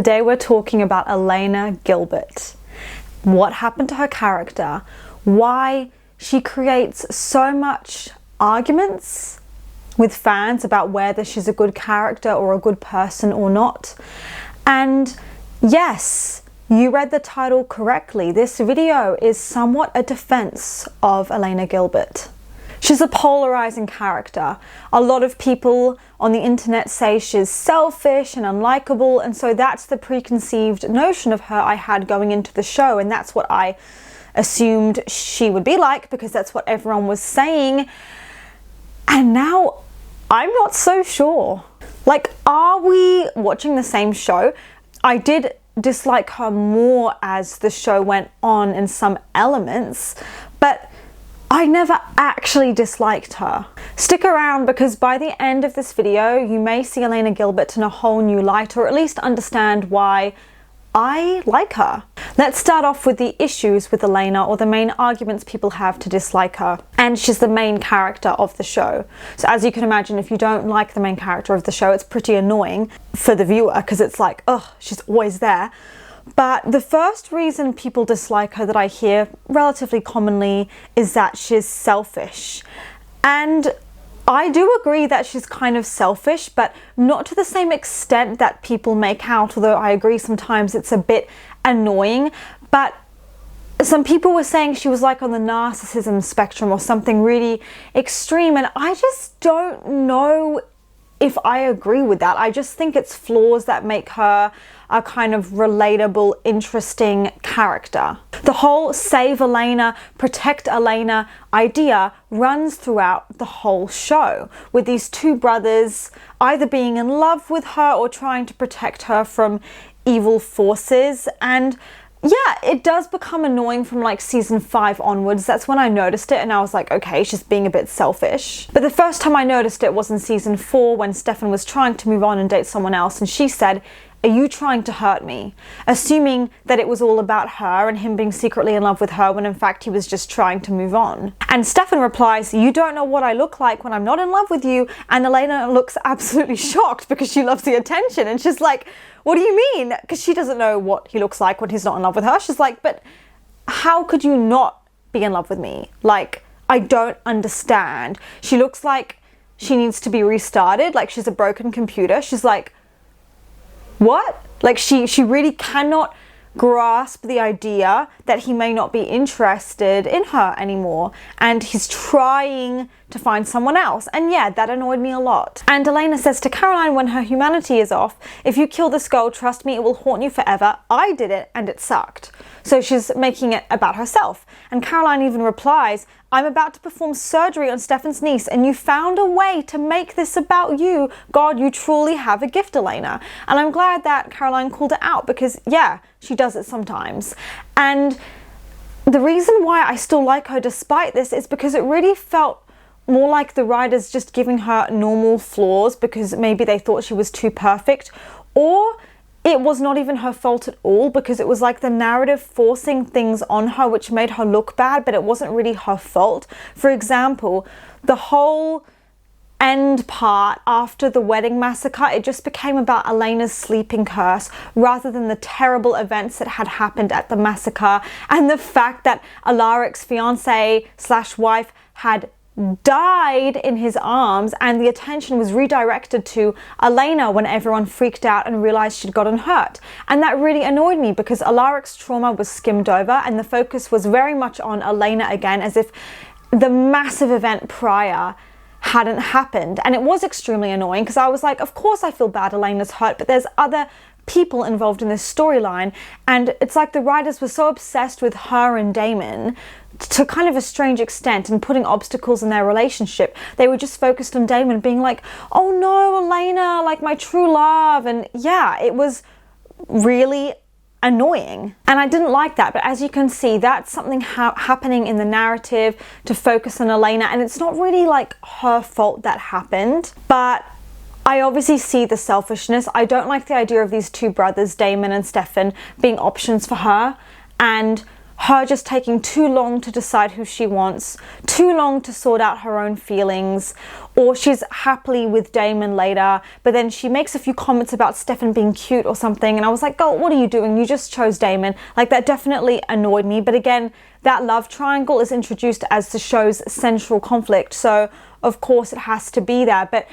Today we're talking about Elena Gilbert. What happened to her character, why she creates so much arguments with fans about whether she's a good character or a good person or not. And yes, you read the title correctly. This video is somewhat a defense of Elena Gilbert. She's a polarizing character. A lot of people on the internet say she's selfish and unlikable, and so that's the preconceived notion of her I had going into the show, and that's what I assumed she would be like because that's what everyone was saying. And now I'm not so sure. Like, are we watching the same show? I did dislike her more as the show went on in some elements, but I never actually disliked her. Stick around because by the end of this video, you may see Elena Gilbert in a whole new light, or at least understand why I like her. Let's start off with the issues with Elena, or the main arguments people have to dislike her. And she's the main character of the show. So as you can imagine, if you don't like the main character of the show, it's pretty annoying for the viewer because it's like, oh, she's always there. But the first reason people dislike her that I hear relatively commonly is that she's selfish. And I do agree that she's kind of selfish, but not to the same extent that people make out, although I agree sometimes it's a bit annoying. But some people were saying she was like on the narcissism spectrum or something really extreme, and I just don't know if I agree with that. I just think it's flaws that make her a kind of relatable, interesting character. The whole save Elena, protect Elena idea runs throughout the whole show, with these two brothers either being in love with her or trying to protect her from evil forces. And yeah, it does become annoying from like season 5 onwards. That's when I noticed it and I was like, okay, she's being a bit selfish. But the first time I noticed it was in season 4 when Stefan was trying to move on and date someone else, and she said, "Are you trying to hurt me?" Assuming that it was all about her and him being secretly in love with her when in fact he was just trying to move on. And Stefan replies, "You don't know what I look like when I'm not in love with you." And Elena looks absolutely shocked because she loves the attention, and she's like, "What do you mean?" Because she doesn't know what he looks like when he's not in love with her. She's like, "But how could you not be in love with me? Like, I don't understand." She looks like she needs to be restarted, like she's a broken computer. She's like, what? Like she really cannot grasp the idea that he may not be interested in her anymore, and he's trying to find someone else. And yeah, that annoyed me a lot. And Elena says to Caroline when her humanity is off, "If you kill this girl, trust me, it will haunt you forever. I did it and it sucked." So she's making it about herself. And Caroline even replies, "I'm about to perform surgery on Stefan's niece and you found a way to make this about you. God, you truly have a gift, Elena." And I'm glad that Caroline called it out because yeah, she does it sometimes. And the reason why I still like her despite this is because it really felt more like the writers just giving her normal flaws because maybe they thought she was too perfect, or it was not even her fault at all because it was like the narrative forcing things on her which made her look bad, but it wasn't really her fault. For example, the whole end part after the wedding massacre, it just became about Elena's sleeping curse rather than the terrible events that had happened at the massacre, and the fact that Alaric's fiance/wife had died in his arms, and the attention was redirected to Elena when everyone freaked out and realized she'd gotten hurt. And that really annoyed me because Alaric's trauma was skimmed over and the focus was very much on Elena again, as if the massive event prior hadn't happened. And it was extremely annoying because I was like, of course I feel bad Elena's hurt, but there's other people involved in this storyline, and it's like the writers were so obsessed with her and Damon to kind of a strange extent and putting obstacles in their relationship. They were just focused on Damon being like, "Oh no, Elena, like my true love." And yeah, it was really annoying and I didn't like that. But as you can see, that's something happening in the narrative to focus on Elena, and it's not really like her fault that happened. But I obviously see the selfishness. I don't like the idea of these two brothers, Damon and Stefan, being options for her, and her just taking too long to decide who she wants, too long to sort out her own feelings, or she's happily with Damon later, but then she makes a few comments about Stefan being cute or something, and I was like, girl, what are you doing? You just chose Damon. Like, that definitely annoyed me. But again, that love triangle is introduced as the show's central conflict, so of course it has to be there. But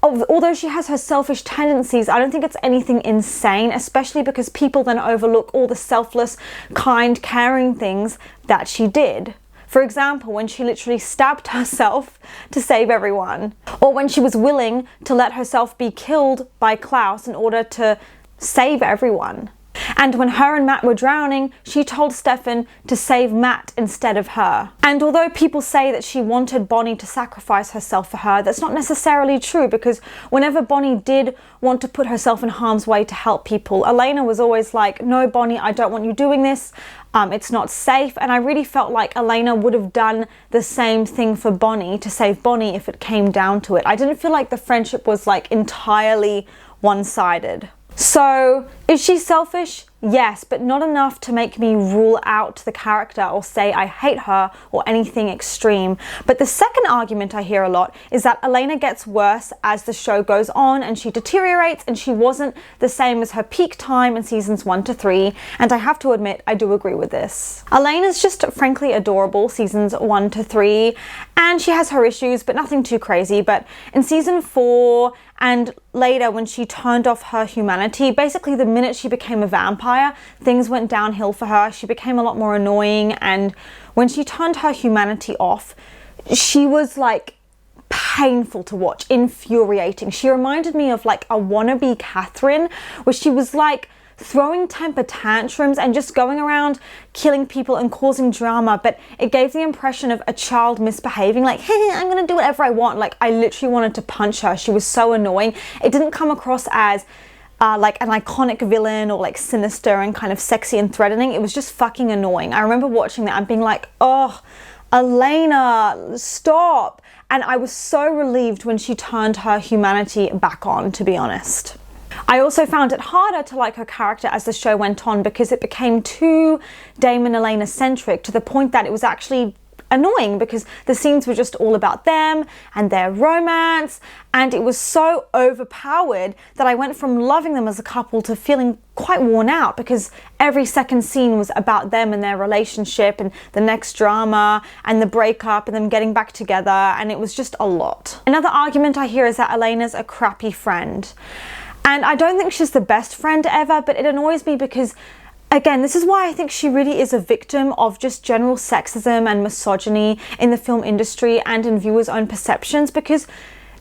although she has her selfish tendencies, I don't think it's anything insane, especially because people then overlook all the selfless, kind, caring things that she did. For example, when she literally stabbed herself to save everyone, or when she was willing to let herself be killed by Klaus in order to save everyone. And when her and Matt were drowning, she told Stefan to save Matt instead of her. And although people say that she wanted Bonnie to sacrifice herself for her, that's not necessarily true, because whenever Bonnie did want to put herself in harm's way to help people, Elena was always like, no, Bonnie, I don't want you doing this. It's not safe. And I really felt like Elena would have done the same thing for Bonnie to save Bonnie if it came down to it. I didn't feel like the friendship was like entirely one-sided. So, is she selfish? Yes, but not enough to make me rule out the character or say I hate her or anything extreme. But the second argument I hear a lot is that Elena gets worse as the show goes on and she deteriorates, and she wasn't the same as her peak time in seasons 1 to 3, and I have to admit I do agree with this. Elena's just frankly adorable seasons 1 to 3, and she has her issues but nothing too crazy. But in season 4 and later, when she turned off her humanity, basically the minute she became a vampire, things went downhill for her. She became a lot more annoying, and when she turned her humanity off, she was like painful to watch, infuriating. She reminded me of like a wannabe Catherine, where she was like throwing temper tantrums and just going around killing people and causing drama, but it gave the impression of a child misbehaving, like, hey, I'm gonna do whatever I want. Like, I literally wanted to punch her. She was so annoying. It didn't come across as like an iconic villain or like sinister and kind of sexy and threatening. It was just fucking annoying. I remember watching that and being like, oh, Elena, stop. And I was so relieved when she turned her humanity back on, to be honest. I also found it harder to like her character as the show went on, because it became too Damon Elena centric, to the point that it was actually annoying, because the scenes were just all about them and their romance, and it was so overpowered that I went from loving them as a couple to feeling quite worn out, because every second scene was about them and their relationship and the next drama and the breakup and them getting back together, and it was just a lot. Another argument I hear is that Elena's a crappy friend. And I don't think she's the best friend ever, but it annoys me because, again, this is why I think she really is a victim of just general sexism and misogyny in the film industry and in viewers' own perceptions, because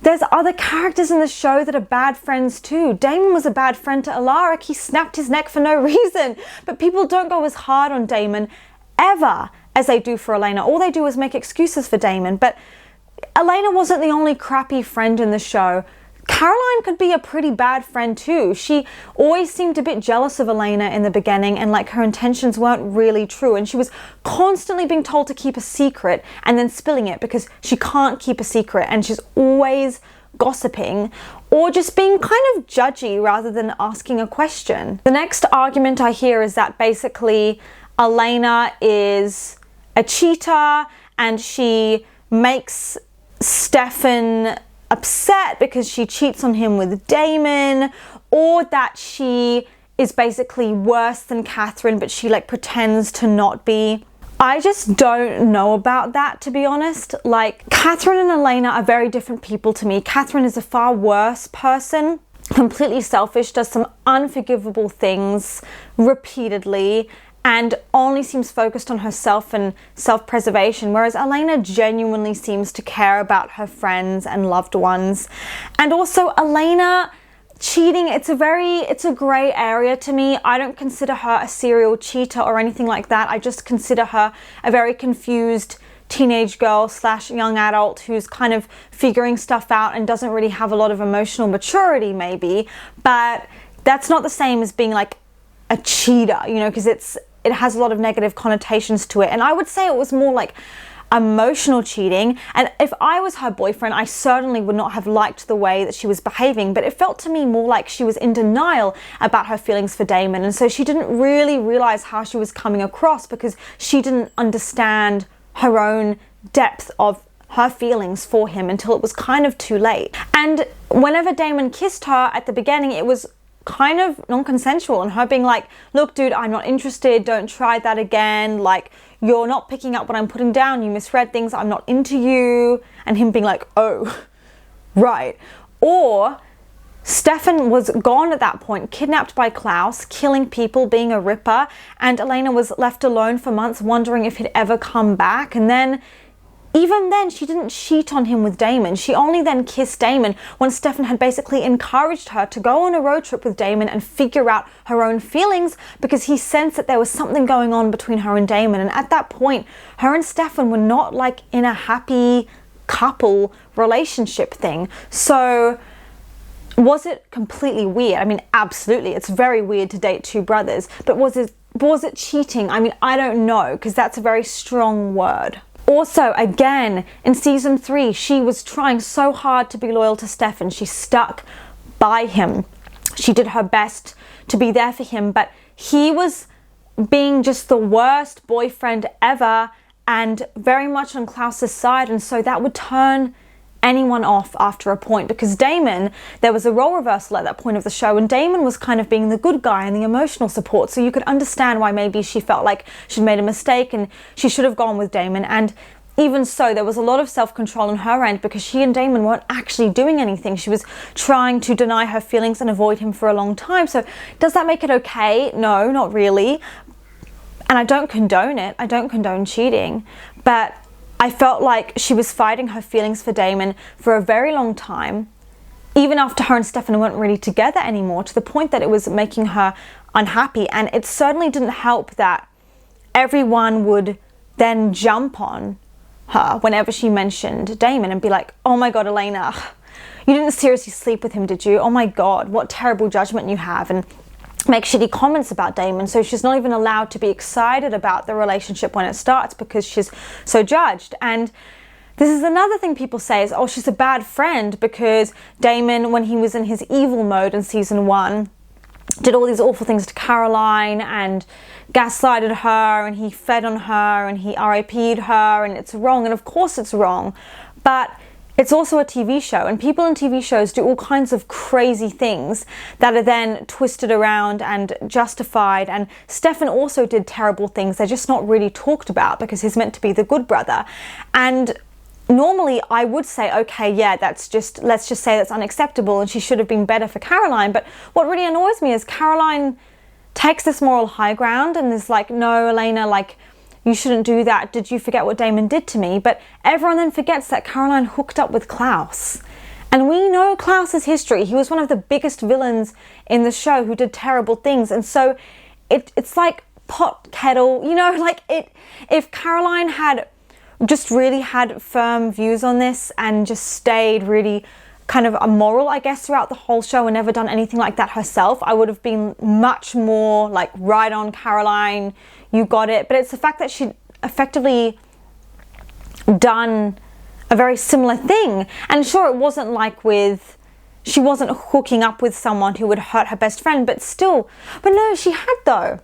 there's other characters in the show that are bad friends too. Damon was a bad friend to Alaric. He snapped his neck for no reason. But people don't go as hard on Damon ever as they do for Elena. All they do is make excuses for Damon. But Elena wasn't the only crappy friend in the show. Caroline could be a pretty bad friend too. She always seemed a bit jealous of Elena in the beginning, and like her intentions weren't really true, and she was constantly being told to keep a secret and then spilling it because she can't keep a secret, and she's always gossiping or just being kind of judgy rather than asking a question. The next argument I hear is that basically Elena is a cheater and she makes Stefan upset because she cheats on him with Damon, or that she is basically worse than Catherine but she like pretends to not be. I just don't know about that, to be honest. Like, Catherine and Elena are very different people to me. Catherine is a far worse person, completely selfish, does some unforgivable things repeatedly, and only seems focused on herself and self-preservation, whereas Elena genuinely seems to care about her friends and loved ones. And also Elena cheating, it's a grey area to me. I don't consider her a serial cheater or anything like that. I just consider her a very confused teenage girl / young adult who's kind of figuring stuff out and doesn't really have a lot of emotional maturity maybe, but that's not the same as being like a cheater, you know, because it has a lot of negative connotations to it. And I would say it was more like emotional cheating. And if I was her boyfriend, I certainly would not have liked the way that she was behaving, but it felt to me more like she was in denial about her feelings for Damon. And so she didn't really realize how she was coming across because she didn't understand her own depth of her feelings for him until it was kind of too late. And whenever Damon kissed her at the beginning, it was kind of non-consensual, and her being like, look dude, I'm not interested, don't try that again, like, you're not picking up what I'm putting down, you misread things, I'm not into you. And him being like, oh, right. Or Stefan was gone at that point, kidnapped by Klaus, killing people, being a ripper, and Elena was left alone for months wondering if he'd ever come back. And then even then, she didn't cheat on him with Damon. She only then kissed Damon when Stefan had basically encouraged her to go on a road trip with Damon and figure out her own feelings, because he sensed that there was something going on between her and Damon. And at that point, her and Stefan were not like in a happy couple relationship thing. So was it completely weird? I mean, absolutely. It's very weird to date two brothers. But was it cheating? I mean, I don't know, because that's a very strong word. Also, again, in season 3, she was trying so hard to be loyal to Stefan. She stuck by him. She did her best to be there for him, but he was being just the worst boyfriend ever and very much on Klaus's side. And so that would turn anyone off after a point, because Damon, there was a role reversal at that point of the show, and Damon was kind of being the good guy and the emotional support, so you could understand why maybe she felt like she'd made a mistake and she should have gone with Damon. And even so, there was a lot of self-control on her end, because she and Damon weren't actually doing anything. She was trying to deny her feelings and avoid him for a long time. So does that make it okay? No, not really. And I don't condone it. I don't condone cheating, but I felt like she was fighting her feelings for Damon for a very long time, even after her and Stefan weren't really together anymore, to the point that it was making her unhappy. And it certainly didn't help that everyone would then jump on her whenever she mentioned Damon and be like, oh my God, Elena, you didn't seriously sleep with him, did you? Oh my God, what terrible judgment you have. And make shitty comments about Damon. So she's not even allowed to be excited about the relationship when it starts because she's so judged. And this is another thing people say is, oh, she's a bad friend because Damon, when he was in his evil mode in season 1, did all these awful things to Caroline and gaslighted her, and he fed on her, and he RIP'd her, and it's wrong. And of course it's wrong, but it's also a TV show, and people in TV shows do all kinds of crazy things that are then twisted around and justified. And Stefan also did terrible things. They're just not really talked about because he's meant to be the good brother. And normally I would say, okay, yeah, let's just say that's unacceptable and she should have been better for Caroline. But what really annoys me is Caroline takes this moral high ground and is like, no, Elena, like, you shouldn't do that. Did you forget what Damon did to me? But everyone then forgets that Caroline hooked up with Klaus. And we know Klaus's history. He was one of the biggest villains in the show who did terrible things. And so it's like pot kettle, you know, like if Caroline had just really had firm views on this and just stayed really kind of immoral, I guess, throughout the whole show and never done anything like that herself, I would have been much more like, right on, Caroline, you got it. But it's the fact that she'd effectively done a very similar thing. And sure, it wasn't like she wasn't hooking up with someone who would hurt her best friend, but still. But no, she had though.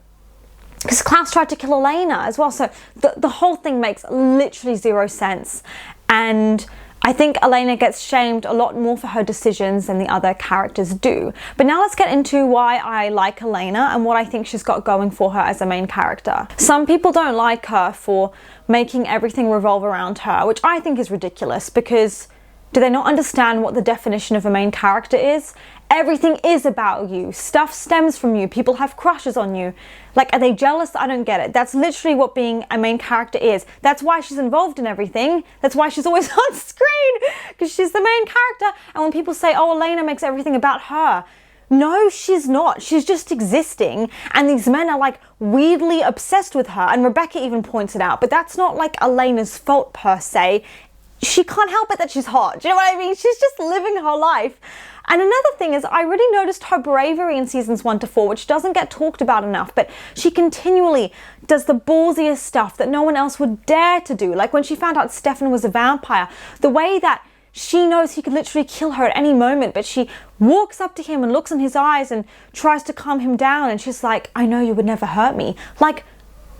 Because Klaus tried to kill Elena as well. So the whole thing makes literally zero sense. And I think Elena gets shamed a lot more for her decisions than the other characters do. But now let's get into why I like Elena and what I think she's got going for her as a main character. Some people don't like her for making everything revolve around her, which I think is ridiculous, because do they not understand what the definition of a main character is? Everything is about you. Stuff stems from you. People have crushes on you. Like, are they jealous? I don't get it. That's literally what being a main character is. That's why she's involved in everything. That's why she's always on screen, because she's the main character. And when people say, oh, Elena makes everything about her, no, she's not. She's just existing. And these men are like weirdly obsessed with her. And Rebecca even points it out. But that's not like Elena's fault per se. she can't help it that she's hot. Do you know what I mean? She's just living her life. And another thing is, I really noticed her bravery in seasons 1 to 4, which doesn't get talked about enough, but she continually does the ballsiest stuff that no one else would dare to do. Like when she found out Stefan was a vampire, the way that she knows he could literally kill her at any moment, but she walks up to him and looks in his eyes and tries to calm him down, and she's like, I know you would never hurt me. Like,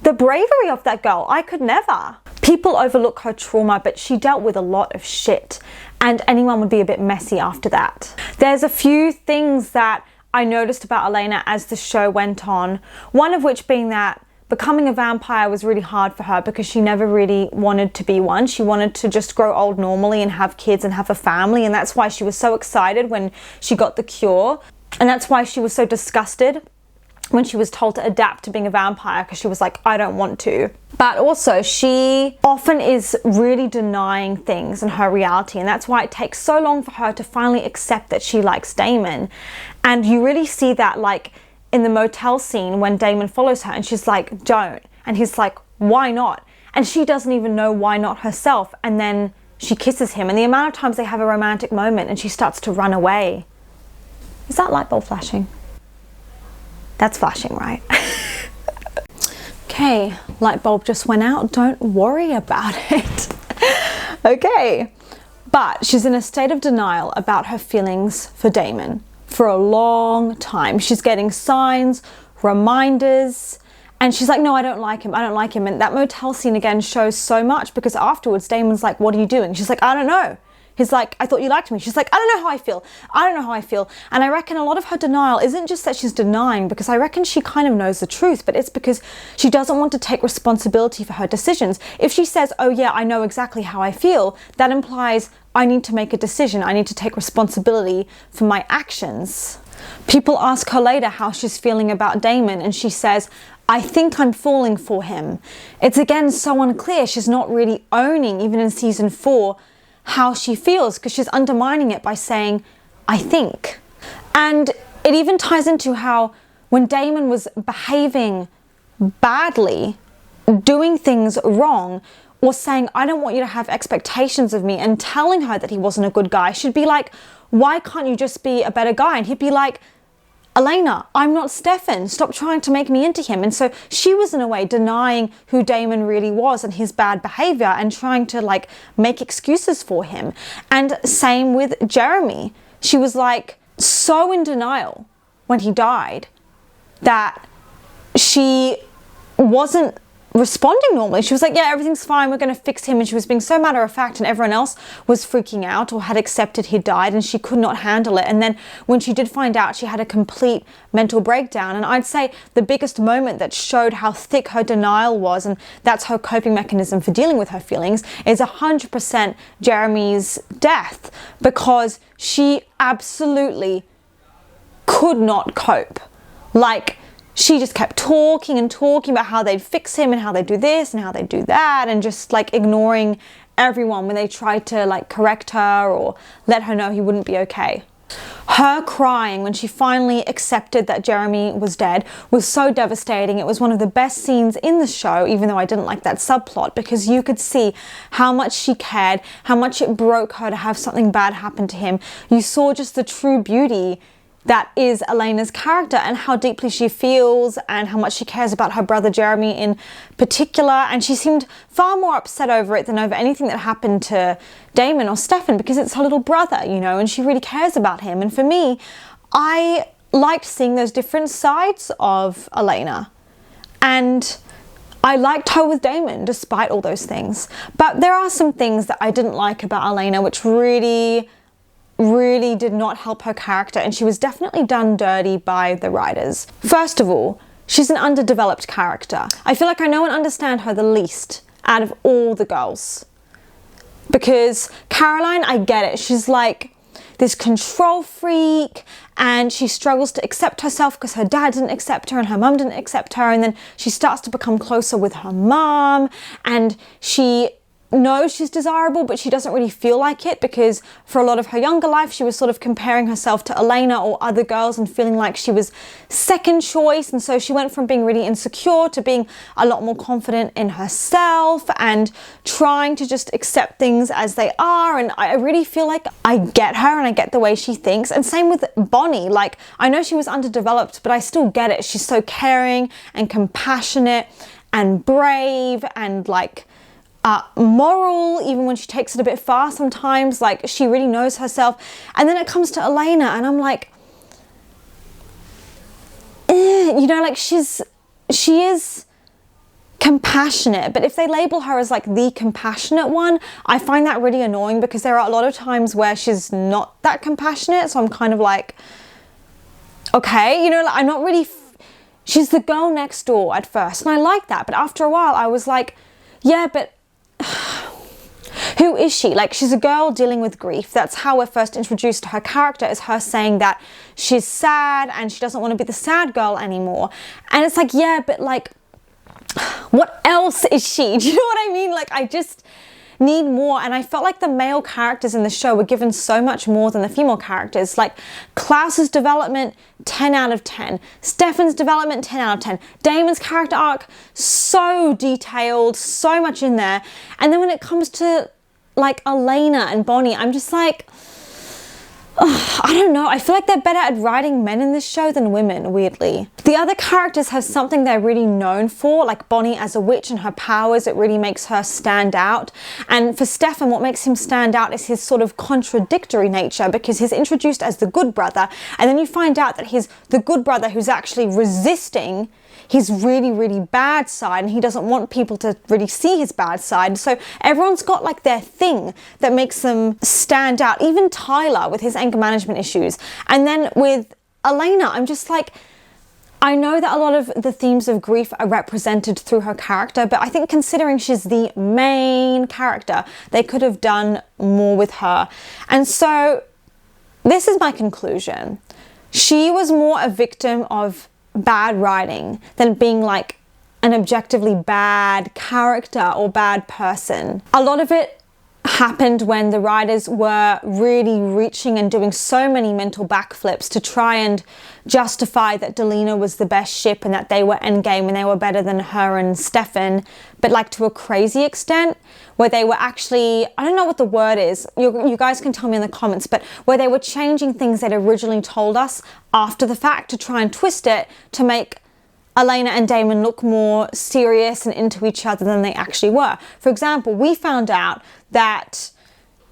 the bravery of that girl, I could never. People overlook her trauma, but she dealt with a lot of shit, and anyone would be a bit messy after that. There's a few things that I noticed about Elena as the show went on, one of which being that becoming a vampire was really hard for her because she never really wanted to be one. She wanted to just grow old normally and have kids and have a family, and that's why she was so excited when she got the cure, and that's why she was so disgusted when she was told to adapt to being a vampire, because she was like, I don't want to. But also, she often is really denying things in her reality, and that's why it takes so long for her to finally accept that she likes Damon. And you really see that, like, in the motel scene when Damon follows her and she's like, don't. And he's like, why not? And she doesn't even know why not herself. And then she kisses him, and the amount of times they have a romantic moment and she starts to run away. Is that light bulb flashing? That's flashing, right? Okay, light bulb just went out. Don't worry about it. Okay, but she's in a state of denial about her feelings for Damon for a long time. She's getting signs, reminders, and she's like, no, I don't like him. I don't like him. And that motel scene again shows so much, because afterwards Damon's like, what are you doing? She's like, I don't know. He's like, I thought you liked me. She's like, I don't know how I feel. I don't know how I feel. And I reckon a lot of her denial isn't just that she's denying, because I reckon she kind of knows the truth, but it's because she doesn't want to take responsibility for her decisions. If she says, oh yeah, I know exactly how I feel, that implies I need to make a decision. I need to take responsibility for my actions. People ask her later how she's feeling about Damon, and she says, I think I'm falling for him. It's again so unclear. She's not really owning, even in season 4, how she feels, because she's undermining it by saying, I think. And it even ties into how when Damon was behaving badly, doing things wrong, or saying, I don't want you to have expectations of me, and telling her that he wasn't a good guy, she'd be like, why can't you just be a better guy? And he'd be like, Elena, I'm not Stefan. Stop trying to make me into him. And so she was in a way denying who Damon really was and his bad behavior, and trying to like make excuses for him. And same with Jeremy. She was like so in denial when he died that she wasn't responding normally. She was like, yeah, everything's fine, we're going to fix him. And she was being so matter of fact, and everyone else was freaking out or had accepted he died, and she could not handle it. And then when she did find out, she had a complete mental breakdown. And I'd say the biggest moment that showed how thick her denial was, and that's her coping mechanism for dealing with her feelings, is 100% Jeremy's death, because she absolutely could not cope. Like, she just kept talking and talking about how they'd fix him and how they'd do this and how they'd do that, and just like ignoring everyone when they tried to like correct her or let her know he wouldn't be okay. Her crying when she finally accepted that Jeremy was dead was so devastating. It was one of the best scenes in the show, even though I didn't like that subplot, because you could see how much she cared, how much it broke her to have something bad happen to him. You saw just the true beauty that is Elena's character, and how deeply she feels and how much she cares about her brother Jeremy in particular. And she seemed far more upset over it than over anything that happened to Damon or Stefan, because it's her little brother, you know, and she really cares about him. And for me, I liked seeing those different sides of Elena, and I liked her with Damon despite all those things. But there are some things that I didn't like about Elena which really did not help her character, and she was definitely done dirty by the writers. First of all, she's an underdeveloped character. I feel like I know and understand her the least out of all the girls, because Caroline, I get it. She's like this control freak, and she struggles to accept herself because her dad didn't accept her and her mum didn't accept her, and then she starts to become closer with her mum, and she knows she's desirable, but she doesn't really feel like it, because for a lot of her younger life she was sort of comparing herself to Elena or other girls and feeling like she was second choice. And so she went from being really insecure to being a lot more confident in herself and trying to just accept things as they are. And I really feel like I get her and I get the way she thinks. And same with Bonnie. Like, I know she was underdeveloped, but I still get it. She's so caring and compassionate and brave and like moral, even when she takes it a bit far sometimes. Like, she really knows herself. And then it comes to Elena and I'm like, you know, like she is compassionate, but if they label her as like the compassionate one, I find that really annoying, because there are a lot of times where she's not that compassionate. So I'm kind of like, okay, you know, like, I'm not really, she's the girl next door at first and I like that, but after a while I was like, yeah, but who is she? Like, she's a girl dealing with grief. That's how we're first introduced to her character, is her saying that she's sad and she doesn't want to be the sad girl anymore. And it's like, yeah, but like, what else is she? Do you know what I mean? Like, I just need more. And I felt like the male characters in the show were given so much more than the female characters. Like, Klaus's development, 10 out of 10. Stefan's development, 10 out of 10. Damon's character arc, so detailed, so much in there. And then when it comes to like Elena and Bonnie, I'm just like, I don't know. I feel like they're better at writing men in this show than women, weirdly. The other characters have something they're really known for, like Bonnie as a witch and her powers. It really makes her stand out. And for Stefan, what makes him stand out is his sort of contradictory nature, because he's introduced as the good brother, and then you find out that he's the good brother who's actually resisting his really, really bad side, and he doesn't want people to really see his bad side. So everyone's got like their thing that makes them stand out. Even Tyler with his anger management issues. And then with Elena, I'm just like, I know that a lot of the themes of grief are represented through her character, but I think considering she's the main character, they could have done more with her. And so this is my conclusion. She was more a victim of bad writing than being like an objectively bad character or bad person. A lot of it happened when the writers were really reaching and doing so many mental backflips to try and justify that Delina was the best ship and that they were endgame and they were better than her and Stefan, but like to a crazy extent, where they were actually, I don't know what the word is, you guys can tell me in the comments, but where they were changing things they'd originally told us after the fact to try and twist it to make Elena and Damon look more serious and into each other than they actually were. For example, we found out that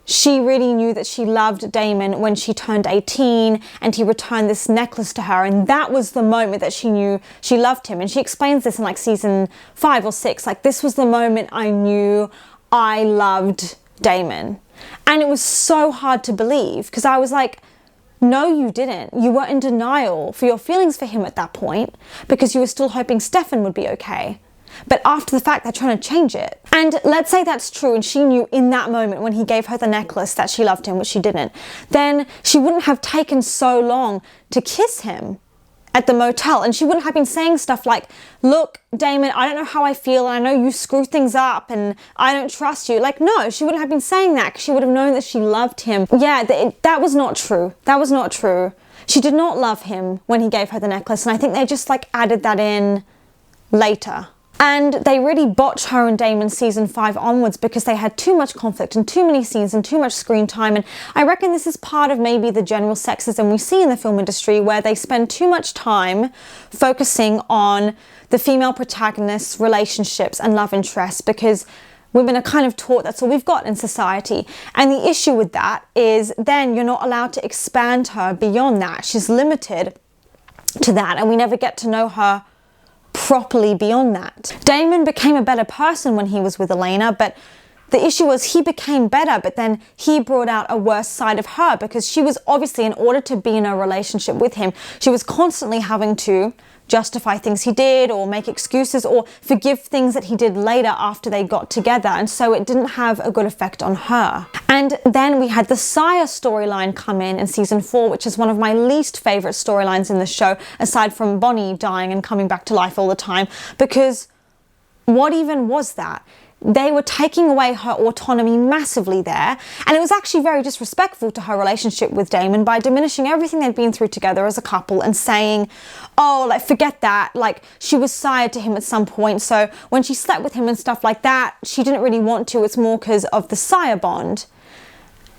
she really knew that she loved Damon when she turned 18 and he returned this necklace to her, and that was the moment that she knew she loved him. And she explains this in like season 5 or 6, like, this was the moment I knew I loved Damon. And it was so hard to believe, because I was like, no, you didn't. You were in denial for your feelings for him at that point because you were still hoping Stefan would be okay. But after the fact, they're trying to change it. And let's say that's true and she knew in that moment when he gave her the necklace that she loved him, which she didn't, then she wouldn't have taken so long to kiss him at the motel, and she wouldn't have been saying stuff like, look, Damon, I don't know how I feel, and I know you screw things up and I don't trust you. Like, no, she wouldn't have been saying that, because she would have known that she loved him. Yeah, that was not true. That was not true. She did not love him when he gave her the necklace, and I think they just like added that in later. And they really botched her and Damon season 5 onwards because they had too much conflict and too many scenes and too much screen time. And I reckon this is part of maybe the general sexism we see in the film industry, where they spend too much time focusing on the female protagonists' relationships and love interests, because women are kind of taught that's all we've got in society. And the issue with that is then you're not allowed to expand her beyond that. She's limited to that, and we never get to know her properly beyond that. Damon became a better person when he was with Elena, but the issue was he became better, but then he brought out a worse side of her, because she was obviously, in order to be in a relationship with him, she was constantly having to justify things he did or make excuses or forgive things that he did later after they got together, and so it didn't have a good effect on her. And then we had the Sire storyline come in season 4, which is one of my least favorite storylines in the show, aside from Bonnie dying and coming back to life all the time, because what even was that? they were taking away her autonomy massively there. And it was actually very disrespectful to her relationship with Damon by diminishing everything they'd been through together as a couple and saying, oh, like, forget that. Like, she was sired to him at some point. So when she slept with him and stuff like that, she didn't really want to. It's more because of the sire bond.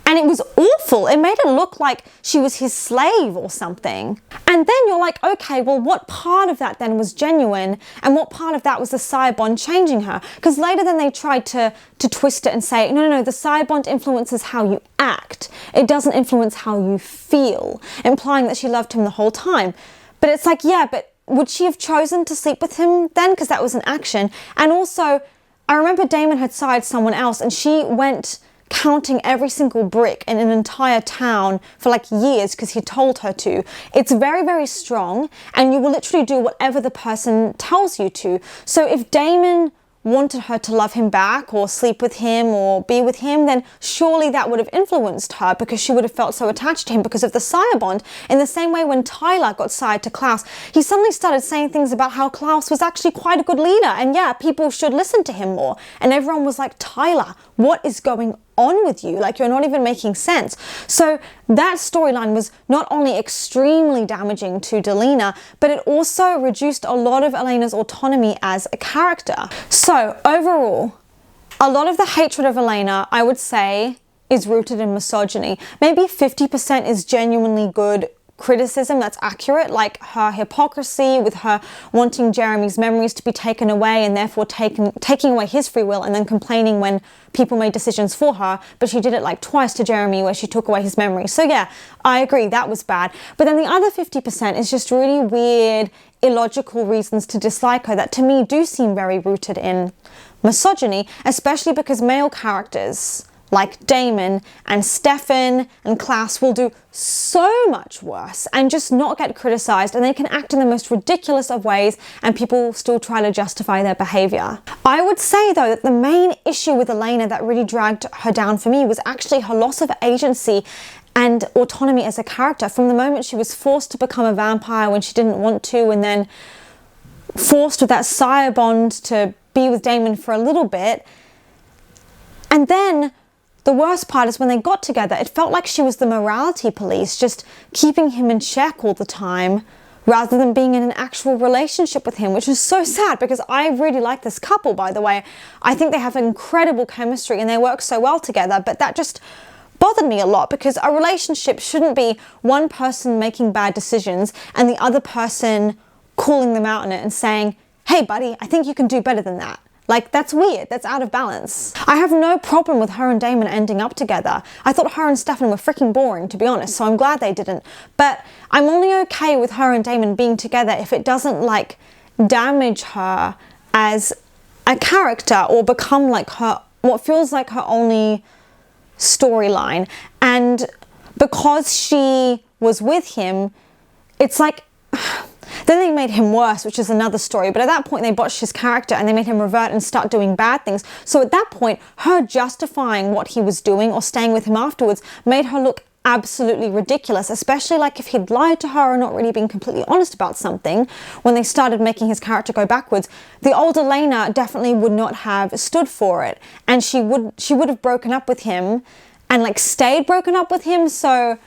And it was awful. It made it look like she was his slave or something. And then you're like, okay, well, what part of that then was genuine? And what part of that was the sire bond changing her? Because later then they tried to twist it and say, no, the sire bond influences how you act. It doesn't influence how you feel, implying that she loved him the whole time. But it's like, yeah, but would she have chosen to sleep with him then? Because that was an action. And also, I remember Damon had sired someone else and she went counting every single brick in an entire town for like years because he told her to. It's very, very strong, and you will literally do whatever the person tells you to. So if Damon wanted her to love him back or sleep with him or be with him, then surely that would have influenced her because she would have felt so attached to him because of the sire bond. In the same way when Tyler got sired to Klaus, he suddenly started saying things about how Klaus was actually quite a good leader and yeah, people should listen to him more. And everyone was like, Tyler, what is going on with you? Like, you're not even making sense. So that storyline was not only extremely damaging to Delena, but it also reduced a lot of Elena's autonomy as a character. So overall, a lot of the hatred of Elena, I would say, is rooted in misogyny. Maybe 50% is genuinely good criticism that's accurate, like her hypocrisy with her wanting Jeremy's memories to be taken away and therefore taking away his free will and then complaining when people made decisions for her, but she did it like twice to Jeremy where she took away his memories. So yeah, I agree, that was bad. But then the other 50% is just really weird, illogical reasons to dislike her that to me do seem very rooted in misogyny, especially because male characters like Damon and Stefan and Klaus will do so much worse and just not get criticized, and they can act in the most ridiculous of ways and people still try to justify their behavior. I would say though that the main issue with Elena that really dragged her down for me was actually her loss of agency and autonomy as a character from the moment she was forced to become a vampire when she didn't want to, and then forced with that sire bond to be with Damon for a little bit. And then the worst part is when they got together, it felt like she was the morality police, just keeping him in check all the time, rather than being in an actual relationship with him, which is so sad because I really like this couple, by the way. I think they have incredible chemistry and they work so well together, but that just bothered me a lot because a relationship shouldn't be one person making bad decisions and the other person calling them out on it and saying, hey buddy, I think you can do better than that. Like, that's weird. That's out of balance. I have no problem with her and Damon ending up together. I thought her and Stefan were freaking boring, to be honest, so I'm glad they didn't. But I'm only okay with her and Damon being together if it doesn't, like, damage her as a character or become, like, her, what feels like her only storyline. And because she was with him, it's like... Then they made him worse, which is another story. But at that point, they botched his character and they made him revert and start doing bad things. So at that point, her justifying what he was doing or staying with him afterwards made her look absolutely ridiculous, especially like if he'd lied to her or not really been completely honest about something. When they started making his character go backwards, the old Elena definitely would not have stood for it. And she would have broken up with him and like stayed broken up with him. So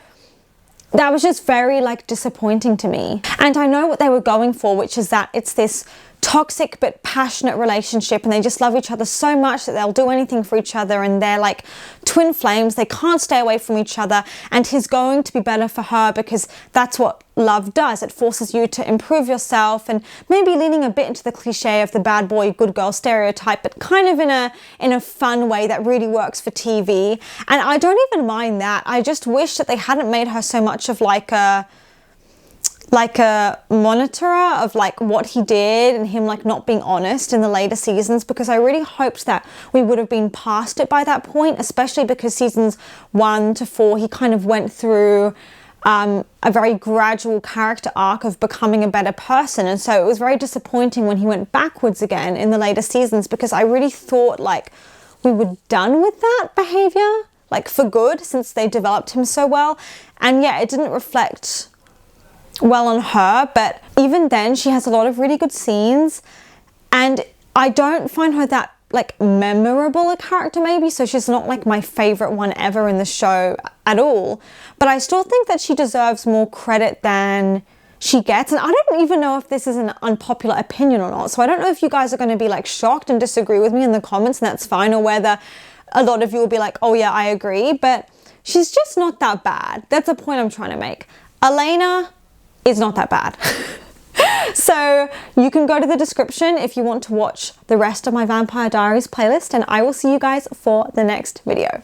that was just very like disappointing to me. And I know what they were going for, which is that it's this toxic but passionate relationship and they just love each other so much that they'll do anything for each other and they're like twin flames. They can't stay away from each other and he's going to be better for her because that's what love does. It forces you to improve yourself and maybe leaning a bit into the cliche of the bad boy, good girl stereotype, but kind of in a fun way that really works for TV. And I don't even mind that. I just wish that they hadn't made her so much of like a monitorer of like what he did and him like not being honest in the later seasons, because I really hoped that we would have been past it by that point, especially because seasons 1 to 4 he kind of went through a very gradual character arc of becoming a better person, and so it was very disappointing when he went backwards again in the later seasons, because I really thought like we were done with that behavior, like for good, since they developed him so well. And yeah, it didn't reflect well on her, but even then she has a lot of really good scenes and I don't find her that like memorable a character maybe, so she's not like my favorite one ever in the show at all, but I still think that she deserves more credit than she gets. And I don't even know if this is an unpopular opinion or not, so I don't know if you guys are going to be like shocked and disagree with me in the comments, and that's fine, or whether a lot of you will be like, oh yeah, I agree, but she's just not that bad. That's the point I'm trying to make. Elena is not that bad. So you can go to the description if you want to watch the rest of my Vampire Diaries playlist, and I will see you guys for the next video.